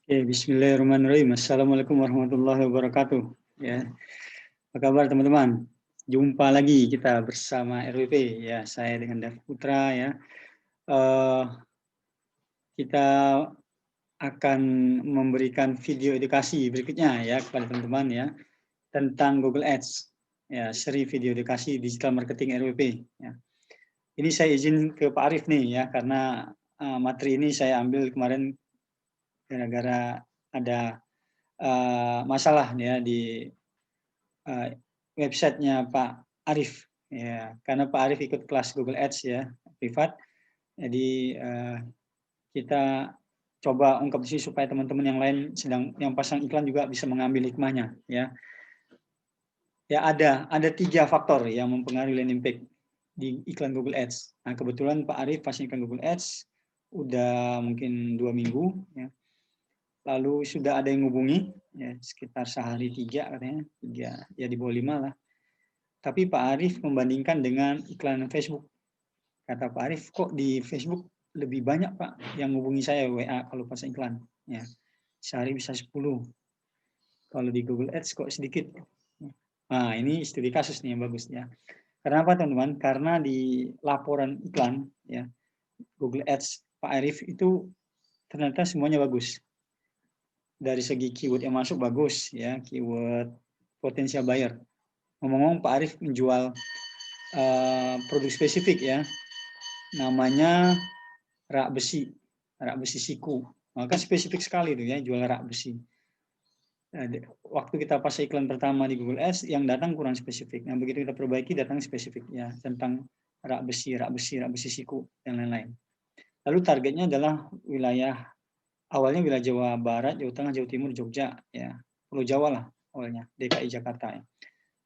Oke, bismillahirrahmanirrahim. Assalamualaikum warahmatullahi wabarakatuh. Ya, apa kabar teman-teman? Jumpa lagi kita bersama RWP. Ya, saya dengan David Putra ya. Eh, kita akan memberikan video edukasi berikutnya ya kepada teman-teman ya tentang Google Ads. Ya, seri video edukasi digital marketing RWP. Ya. Ini saya izin ke Pak Arif nih ya karena materi ini saya ambil kemarin gara-gara ada masalah ya di websitenya Pak Arif ya karena Pak Arif ikut kelas Google Ads ya privat jadi kita coba ungkap di sini supaya teman-teman yang lain yang pasang iklan juga bisa mengambil hikmahnya ya ada 3 faktor yang mempengaruhi landing page di iklan Google Ads. Nah kebetulan Pak Arif pasang iklan Google Ads udah mungkin 2 minggu ya. Lalu sudah ada yang hubungi ya sekitar sehari 3 katanya 3 ya di bawah 5 lah. Tapi Pak Arif membandingkan dengan iklan Facebook. Kata Pak Arif, kok di Facebook lebih banyak Pak yang hubungi saya WA kalau pasang iklan. Ya, sehari bisa 10. Kalau di Google Ads kok sedikit. Nah, ini studi kasus nih yang bagus ya. Karena apa teman-teman? Karena di laporan iklan ya Google Ads Pak Arif itu ternyata semuanya bagus. Dari segi keyword yang masuk bagus ya, keyword potensial buyer. Ngomong-ngomong Pak Arif menjual produk spesifik ya, namanya rak besi siku. Maka spesifik sekali itu ya jual rak besi. Waktu kita pasang iklan pertama di Google Ads yang datang kurang spesifik. Nah begitu kita perbaiki datang spesifik ya tentang rak besi siku dan lain-lain. Lalu targetnya adalah wilayah awalnya wilayah Jawa Barat, Jawa Tengah, Jawa Timur, Jogja ya. Pulau Jawa lah awalnya, DKI Jakarta ya.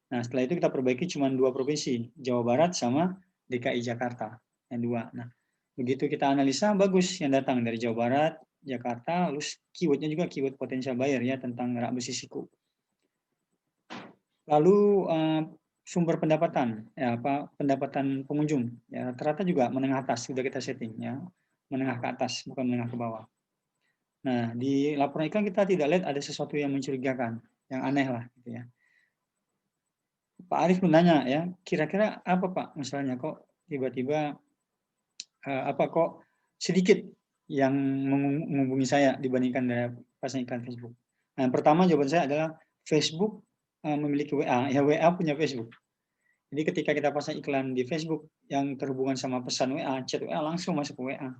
Nah setelah itu kita perbaiki cuma 2 provinsi, Jawa Barat sama DKI Jakarta yang 2. Nah begitu kita analisa bagus yang datang dari Jawa Barat, Jakarta, lalu keywordnya juga keyword potensial buyer ya tentang rak besi siku. Lalu sumber pendapatan ya pendapatan pengunjung ya rata-rata juga menengah atas sudah kita setting ya menengah ke atas bukan menengah ke bawah. Nah di laporan iklan kita tidak lihat ada sesuatu yang mencurigakan yang aneh lah gitu ya. Pak Arif menanya ya kira-kira apa Pak misalnya kok tiba-tiba kok sedikit yang menghubungi saya dibandingkan dengan pasang iklan Facebook. Nah, yang pertama jawaban saya adalah Facebook memiliki WA, ya WA punya Facebook. Jadi ketika kita pasang iklan di Facebook yang terhubungan sama pesan WA, chat WA langsung masuk ke WA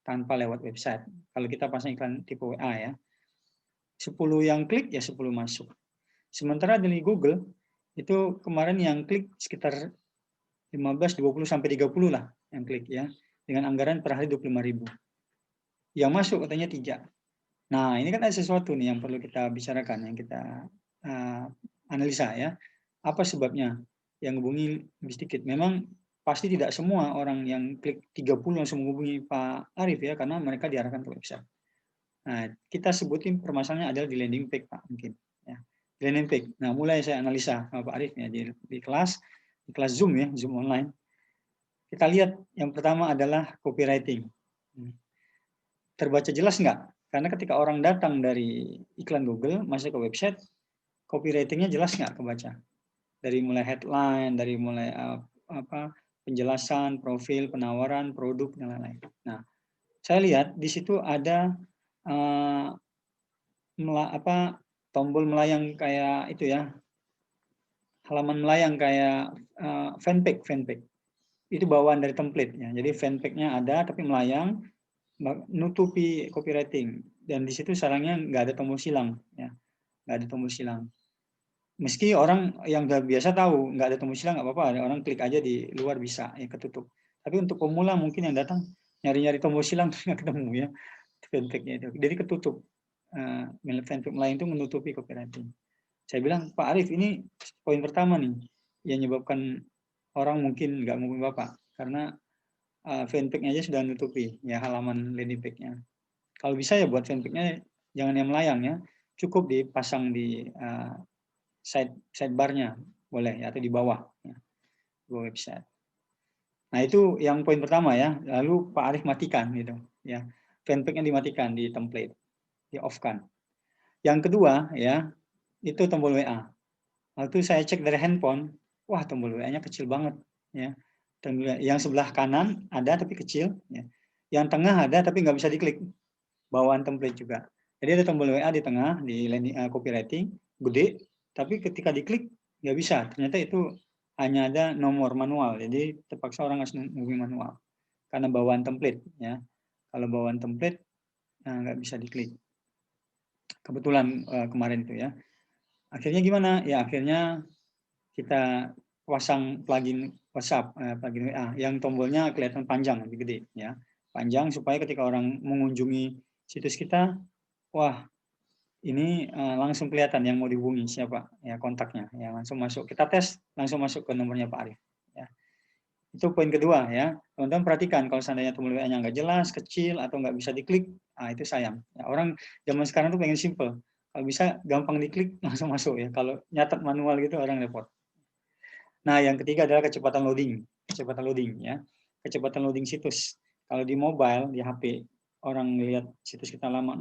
tanpa lewat website. Kalau kita pasang iklan tipe WA ya, 10 yang klik ya 10 masuk. Sementara dari Google itu kemarin yang klik sekitar 15, 20 sampai 30 lah yang klik ya dengan anggaran per hari 25.000. Yang masuk katanya 3. Nah, ini kan ada sesuatu nih yang perlu kita bicarakan, yang kita analisa ya. Apa sebabnya yang hubungi lebih sedikit? Memang pasti tidak semua orang yang klik 30 langsung menghubungi Pak Arif ya, karena mereka diarahkan ke website. Nah, kita sebutin permasalahannya adalah di landing page Pak mungkin. Ya. Di landing page. Nah, mulai saya analisa sama Pak Arif ya di kelas Zoom ya, Zoom online. Kita lihat yang pertama adalah copywriting. Terbaca jelas nggak? Karena ketika orang datang dari iklan Google masuk ke website, copywritingnya jelas nggak kebaca? Dari mulai headline, dari mulai penjelasan, profil, penawaran, produk dan lain-lain. Nah, saya lihat di situ ada tombol melayang kayak itu ya, halaman melayang kayak fanpage. Itu bawaan dari template ya. Jadi fanpage-nya ada tapi melayang nutupi copywriting dan di situ sarangnya nggak ada tombol silang ya nggak ada tombol silang meski orang yang udah biasa tahu nggak ada tombol silang nggak apa-apa ada orang klik aja di luar bisa ya ketutup tapi untuk pemula mungkin yang datang nyari-nyari tombol silang nggak ketemu ya fanpage-nya itu jadi ketutup fanpage lain itu menutupi copywriting. Saya bilang Pak Arif ini poin pertama nih yang menyebabkan orang mungkin nggak mau Bapak karena fanpage-nya aja sudah nutupi ya halaman landing page-nya. Kalau bisa ya buat fanpage-nya jangan yang melayang ya, cukup dipasang di sidebar-nya boleh ya, atau di bawah ya, di bawah website. Nah itu yang poin pertama ya. Lalu Pak Arif matikan gitu ya, fanpage-nya dimatikan di template. di off-kan. Yang kedua ya, itu tombol WA. Waktu saya cek dari handphone, wah tombol WA-nya kecil banget ya. Yang sebelah kanan ada tapi kecil ya. Yang tengah ada tapi nggak bisa diklik. Bawaan template juga. Jadi ada tombol WA di tengah di copywriting gede, tapi ketika diklik nggak bisa. Ternyata itu hanya ada nomor manual. Jadi terpaksa orang harus menghubungi manual karena bawaan template ya. Kalau bawaan template nggak bisa diklik. Kebetulan kemarin itu ya. Akhirnya gimana? Ya akhirnya kita pasang plugin WhatsApp, plugin WA yang tombolnya kelihatan panjang, lebih gede ya. Panjang supaya ketika orang mengunjungi situs kita, wah ini langsung kelihatan yang mau dihubungi siapa ya kontaknya ya, langsung masuk. Kita tes langsung masuk ke nomornya Pak Arif ya. Itu poin kedua ya. Teman-teman perhatikan kalau seandainya tombol WA-nya nggak jelas, kecil atau nggak bisa diklik, itu sayang. Ya, orang zaman sekarang tuh pengen simple. Kalau bisa gampang diklik langsung masuk ya. Kalau nyatat manual gitu orang repot. Nah, yang ketiga adalah kecepatan loading. Kecepatan loading ya. Kecepatan loading situs. Kalau di mobile, di HP, orang lihat situs kita lama,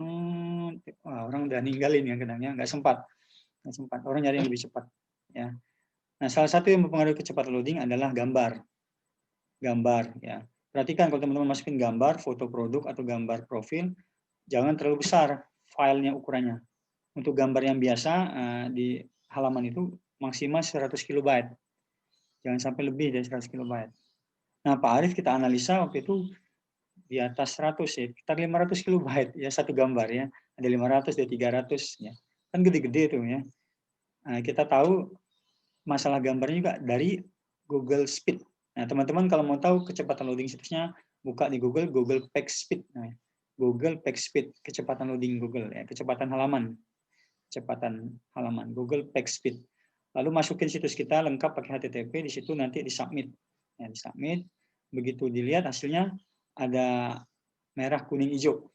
orang udah ninggalin ya kadangnya, nggak sempat. Orang nyari yang lebih cepat. Ya. Nah, salah satu yang mempengaruhi kecepatan loading adalah gambar. Gambar ya. Perhatikan kalau teman-teman masukin gambar, foto produk atau gambar profil, jangan terlalu besar filenya ukurannya. Untuk gambar yang biasa di halaman itu maksimal 100 kilobyte. Jangan sampai lebih dari 100 kilobyte. Nah, Pak Arif kita analisa waktu itu di atas 100 ya, sekitar 500 kilobyte ya satu gambar ya. Ada 500, ada 300 ya. Kan gede-gede tuh ya. Nah, kita tahu masalah gambarnya juga dari Google Speed. Nah, teman-teman kalau mau tahu kecepatan loading situsnya, buka di Google Page Speed. Nah, Google Page Speed, kecepatan loading Google ya, kecepatan halaman. Google Page Speed. Lalu masukin situs kita lengkap pakai HTTP, di situ nanti di-submit. Ya, di-submit, begitu dilihat hasilnya ada merah, kuning, hijau.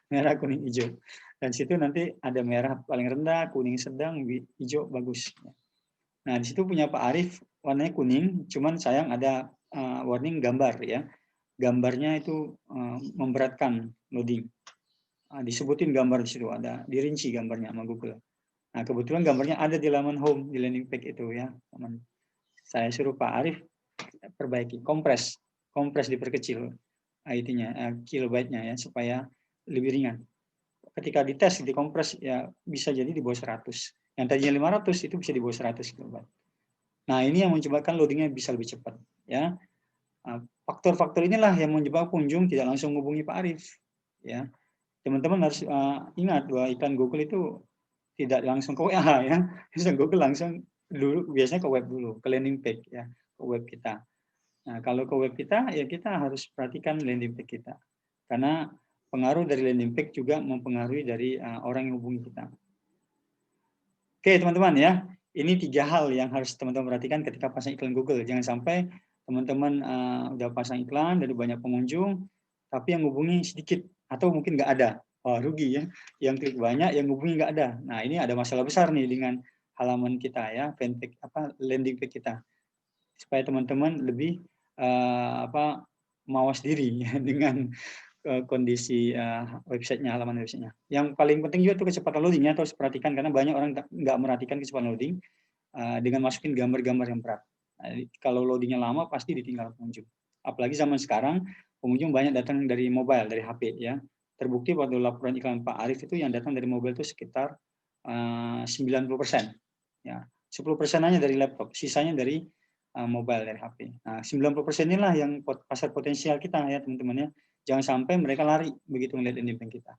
Merah, kuning, hijau. Dan situ nanti ada merah paling rendah, kuning sedang, hijau bagus. Nah, di situ punya Pak Arif warnanya kuning, cuman sayang ada warning gambar ya. Gambarnya itu memberatkan loading. Disebutin gambar di situ, ada dirinci gambarnya sama Google. Nah, kebetulan gambarnya ada di laman home, di landing page itu ya. Saya suruh Pak Arif perbaiki, kompres diperkecil IT-nya, kilobyte-nya ya, supaya lebih ringan. Ketika dites, dikompres ya bisa jadi di bawah 100. Yang tadinya 500 itu bisa di bawah 100 kilobyte. Nah, ini yang menyebabkan loadingnya bisa lebih cepat ya. Faktor-faktor inilah yang menyebabkan pengunjung tidak langsung menghubungi Pak Arif ya. Teman-teman harus ingat bahwa iklan Google itu tidak langsung ke WA ya. Google langsung dulu biasanya ke web dulu, ke landing page ya, ke web kita. Nah, kalau ke web kita ya kita harus perhatikan landing page kita. Karena pengaruh dari landing page juga mempengaruhi dari orang yang hubungi kita. Oke, teman-teman ya. Ini 3 hal yang harus teman-teman perhatikan ketika pasang iklan Google. Jangan sampai teman-teman udah pasang iklan dari banyak pengunjung, tapi yang hubungi sedikit atau mungkin nggak ada. Oh, rugi ya. Yang klik banyak, yang hubungi nggak ada. Nah, ini ada masalah besar nih dengan halaman kita ya, fanpage landing page kita. Supaya teman-teman lebih mawas diri ya, dengan kondisi websitenya, halaman websitenya. Yang paling penting juga itu kecepatan loadingnya harus perhatikan karena banyak orang nggak merhatikan kecepatan loading dengan masukin gambar-gambar yang berat. Nah, kalau loadingnya lama pasti ditinggal pengunjung. Apalagi zaman sekarang pengunjung banyak datang dari mobile, dari HP ya. Terbukti waktu laporan iklan Pak Arif itu yang datang dari mobile itu sekitar 90%. Ya, 10% hanya dari laptop, sisanya dari mobile, dari HP. Nah, 90% inilah yang pasar potensial kita ya teman-teman ya. Jangan sampai mereka lari begitu melihat landing page kita.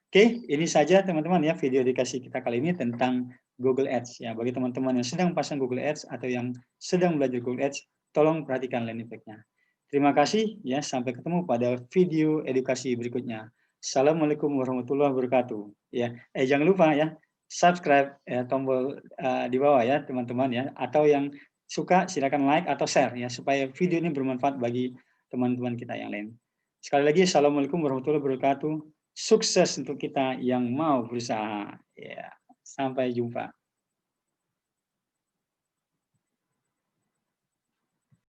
Oke, ini saja teman-teman ya video edukasi kita kali ini tentang Google Ads ya. Bagi teman-teman yang sedang pasang Google Ads atau yang sedang belajar Google Ads, tolong perhatikan landing page-nya. Terima kasih ya, sampai ketemu pada video edukasi berikutnya. Assalamualaikum warahmatullahi wabarakatuh. Ya, jangan lupa ya subscribe ya, tombol di bawah ya teman-teman ya, atau yang suka silakan like atau share ya supaya video ini bermanfaat bagi teman-teman kita yang lain. Sekali lagi, Assalamualaikum warahmatullahi wabarakatuh. Sukses untuk kita yang mau berusaha. Ya, sampai jumpa.